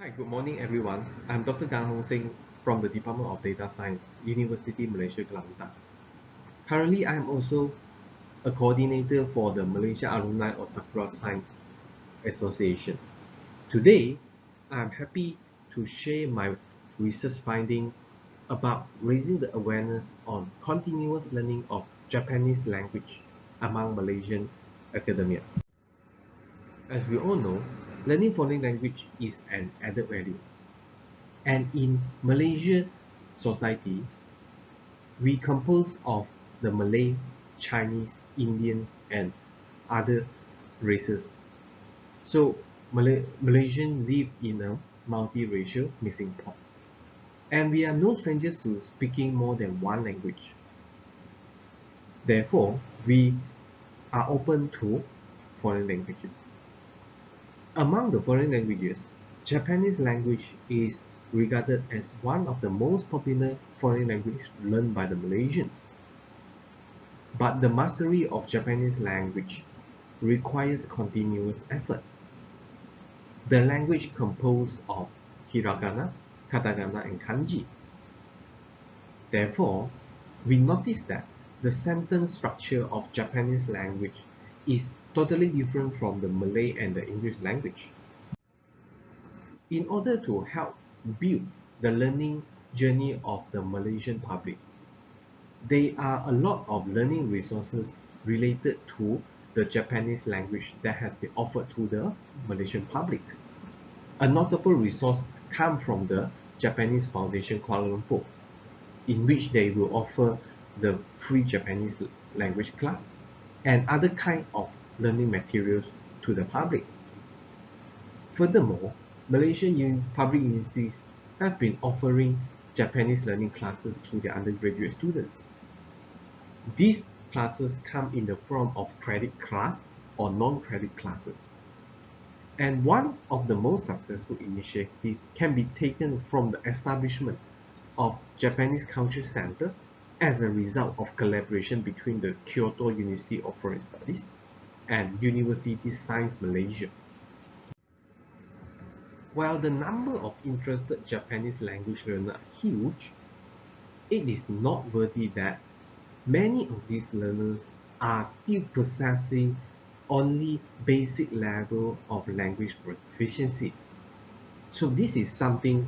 Hi, good morning everyone. I'm Dr. Seng from the Department of Data Science, University Malaysia, Kelantan. Currently, I'm also a coordinator for the Malaysia Alumni of Sakura Science Association. Today, I'm happy to share my research finding about raising the awareness on continuous learning of Japanese language among Malaysian academia. As we all know, learning foreign language is an added value. And in Malaysia society, we compose of the Malay, Chinese, Indians, and other races. So Malaysians live in a multiracial mixing pot. And we are no strangers to speaking more than one language. Therefore, we are open to foreign languages. Among the foreign languages, Japanese language is regarded as one of the most popular foreign languages learned by the Malaysians. But the mastery of Japanese language requires continuous effort. The language composed of hiragana, katakana, and kanji. Therefore, we notice that the sentence structure of Japanese language is totally different from the Malay and the English language. In order to help build the learning journey of the Malaysian public, there are a lot of learning resources related to the Japanese language that has been offered to the Malaysian public. A notable resource comes from the Japanese Foundation Kuala Lumpur, in which they will offer the free Japanese language class and other kind of learning materials to the public. Furthermore, Malaysian public universities have been offering Japanese learning classes to their undergraduate students. These classes come in the form of credit class or non-credit classes. And one of the most successful initiatives can be taken from the establishment of Japanese Culture Center as a result of collaboration between the Kyoto University of Foreign Studies and University Science Malaysia. While the number of interested Japanese language learners are huge, it is noteworthy that many of these learners are still possessing only basic level of language proficiency. So this is something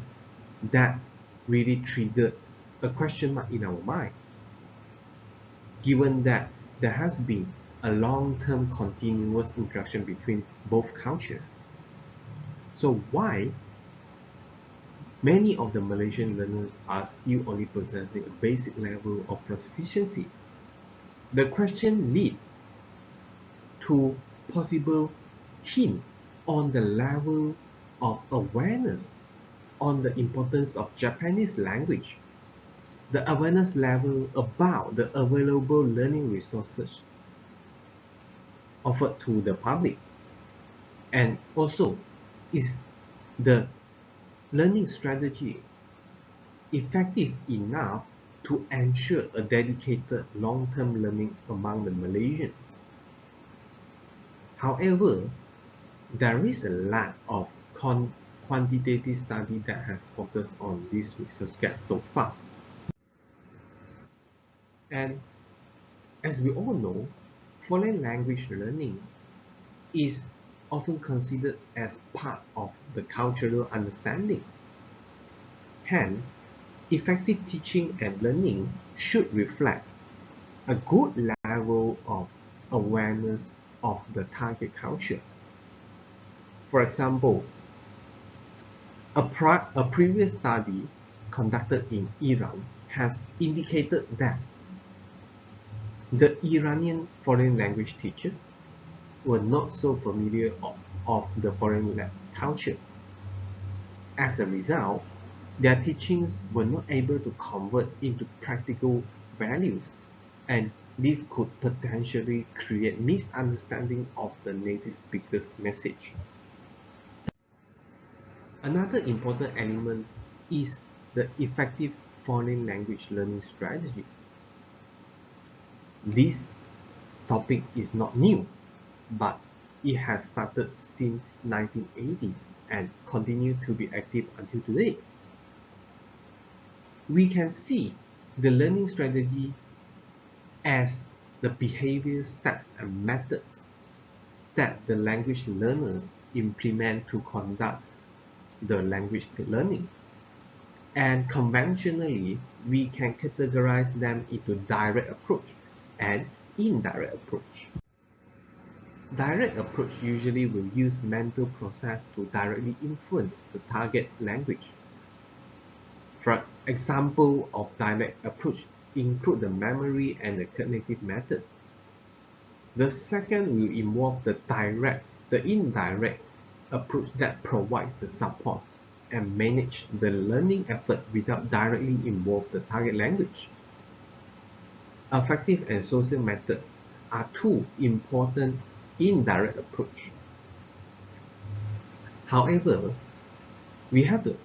that really triggered a question mark in our mind, given that there has been a long-term continuous interaction between both cultures. So why many of the Malaysian learners are still only possessing a basic level of proficiency? The question leads to possible hint on the level of awareness on the importance of Japanese language, the awareness level about the available learning resources offered to the public, and also is the learning strategy effective enough to ensure a dedicated long-term learning among the Malaysians. However, there is a lack of quantitative study that has focused on this research gap so far. And as we all know, foreign language learning is often considered as part of the cultural understanding. Hence, effective teaching and learning should reflect a good level of awareness of the target culture. For example, a previous study conducted in Iran has indicated that the Iranian foreign language teachers were not so familiar of the foreign culture. As a result, their teachings were not able to convert into practical values, and this could potentially create misunderstanding of the native speaker's message. Another important element is the effective foreign language learning strategy. This topic is not new, but it has started since 1980s and continue to be active until today. We can see the learning strategy as the behavior steps and methods that the language learners implement to conduct the language learning. And conventionally, we can categorize them into direct approach and indirect approach. Direct approach usually will use mental process to directly influence the target language. For example of direct approach include the memory and the cognitive method. The second will involve the indirect approach that provides the support and manage the learning effort without directly involve the target language. Affective and social methods are two important indirect approach. However, we have to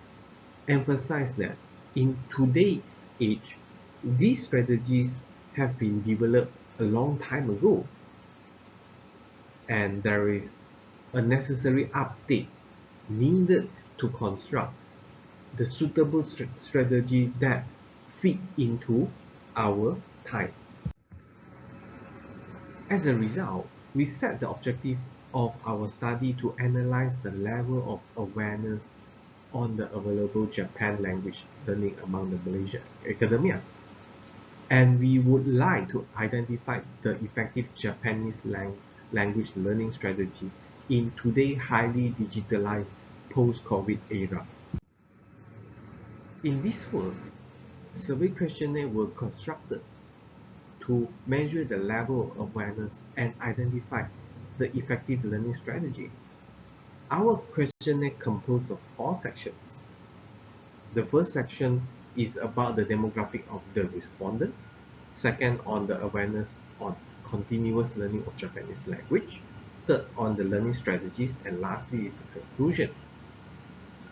emphasize that in today's age, these strategies have been developed a long time ago, and there is a necessary update needed to construct the suitable strategy that fit into our time. As a result, we set the objective of our study to analyze the level of awareness on the available Japan language learning among the Malaysian academia. And we would like to identify the effective Japanese language learning strategy in today's highly digitalized post-COVID era. In this work, survey questionnaires were constructed to measure the level of awareness and identify the effective learning strategy. Our questionnaire composed of 4 sections. The first section is about the demographic of the respondent. Second, on the awareness on continuous learning of Japanese language. Third, on the learning strategies, and lastly is the conclusion.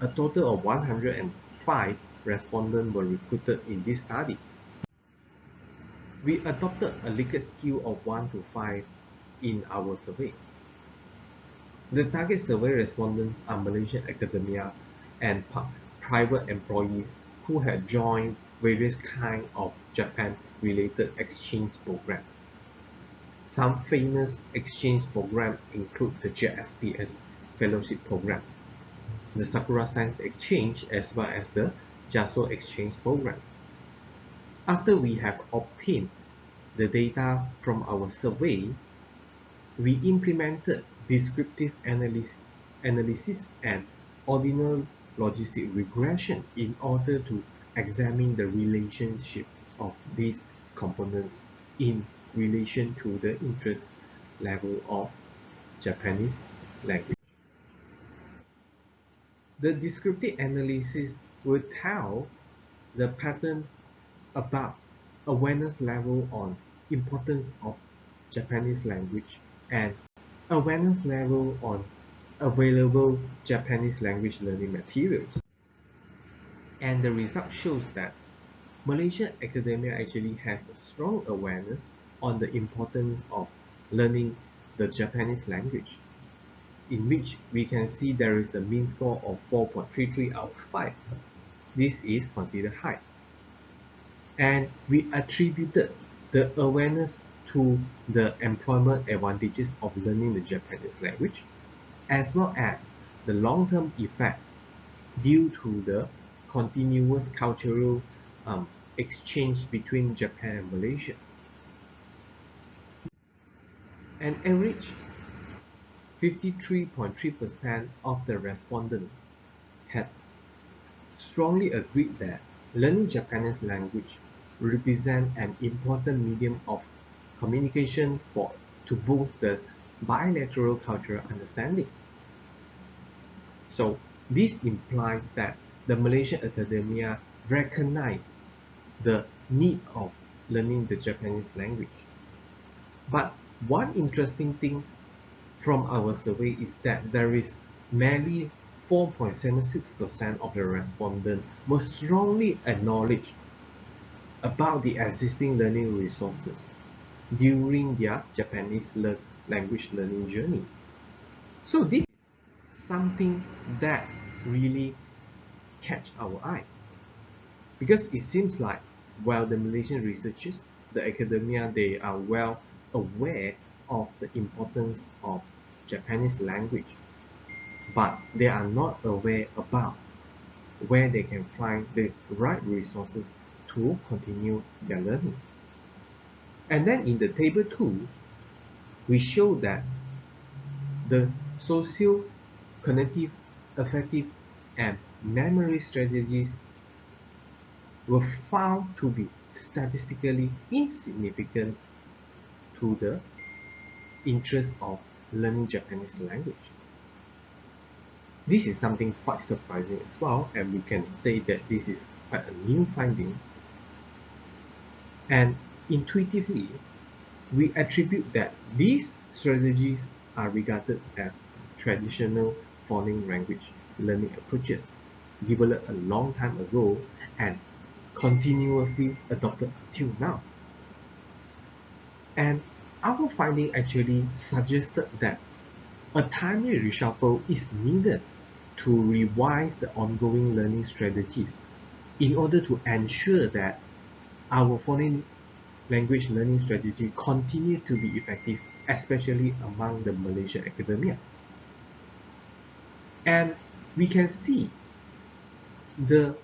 A total of 105 respondents were recruited in this study. We adopted a Likert scale of 1 to 5 in our survey. The target survey respondents are Malaysian academia and private employees who had joined various kinds of Japan-related exchange programs. Some famous exchange programs include the JSPS fellowship programs, the Sakura Science Exchange, as well as the JASO Exchange program. After we have obtained the data from our survey, we implemented descriptive analysis and ordinal logistic regression in order to examine the relationship of these components in relation to the interest level of Japanese language. The descriptive analysis will tell the pattern about awareness level on importance of Japanese language and awareness level on available Japanese language learning materials. And the result shows that Malaysian academia actually has a strong awareness on the importance of learning the Japanese language, in which we can see there is a mean score of 4.33 out of 5. This is considered high. And we attributed the awareness to the employment advantages of learning the Japanese language, as well as the long-term effect due to the continuous cultural exchange between Japan and Malaysia. An average 53.3% of the respondents had strongly agreed that learning Japanese language represents an important medium of communication to boost the bilateral cultural understanding. So this implies that the Malaysian academia recognize the need of learning the Japanese language. But one interesting thing from our survey is that there is merely 4.76% of the respondents were strongly acknowledged about the existing learning resources during their Japanese language learning journey. So this is something that really catch our eye, because it seems like while the Malaysian researchers, the academia, they are well aware of the importance of Japanese language, but they are not aware about where they can find the right resources to continue their learning. And then in the table 2, we show that the social, cognitive, affective, and memory strategies were found to be statistically insignificant to the interest of learning Japanese language. This is something quite surprising as well, and we can say that this is quite a new finding. And intuitively, we attribute that these strategies are regarded as traditional foreign language learning approaches developed a long time ago and continuously adopted until now. And our finding actually suggested that a timely reshuffle is needed to revise the ongoing learning strategies in order to ensure that our foreign language learning strategy continue to be effective, especially among the Malaysian academia. And we can see the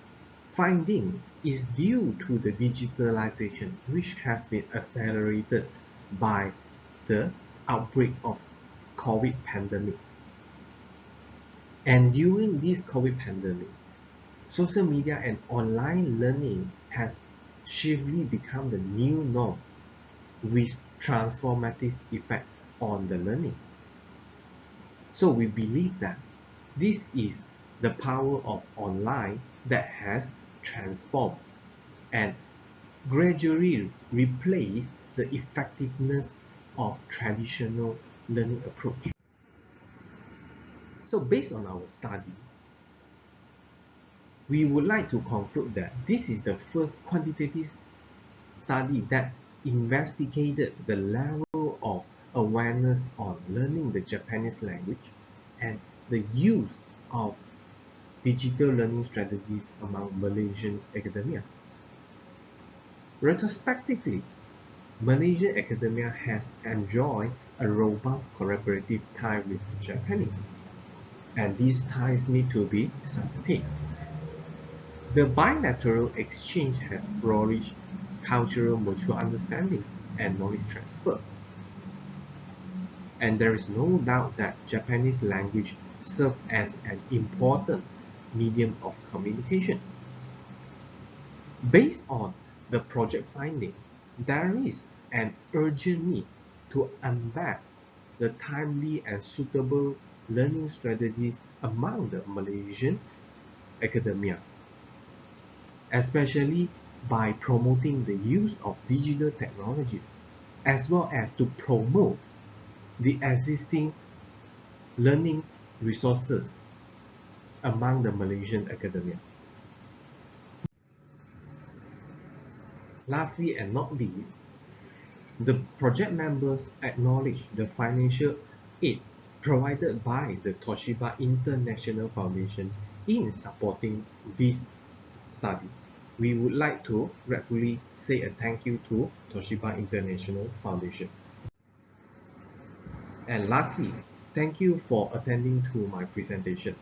finding is due to the digitalization, which has been accelerated by the outbreak of COVID pandemic. And during this COVID pandemic, social media and online learning has swiftly become the new norm with transformative effect on the learning. So we believe that this is the power of online that has transformed and gradually replaced the effectiveness of traditional learning approach. So based on our study, we would like to conclude that this is the first quantitative study that investigated the level of awareness on learning the Japanese language and the use of digital learning strategies among Malaysian academia. Retrospectively, Malaysian academia has enjoyed a robust collaborative tie with Japanese, and these ties need to be sustained. The bilateral exchange has flourished cultural mutual understanding and knowledge transfer. And there is no doubt that Japanese language serves as an important medium of communication. Based on the project findings, there is an urgent need to embed the timely and suitable learning strategies among the Malaysian academia, especially by promoting the use of digital technologies, as well as to promote the existing learning resources among the Malaysian academia. Lastly and not least, the project members acknowledge the financial aid provided by the Toshiba International Foundation in supporting this study. We would like to gratefully say a thank you to Toshiba International Foundation. And lastly, thank you for attending to my presentation.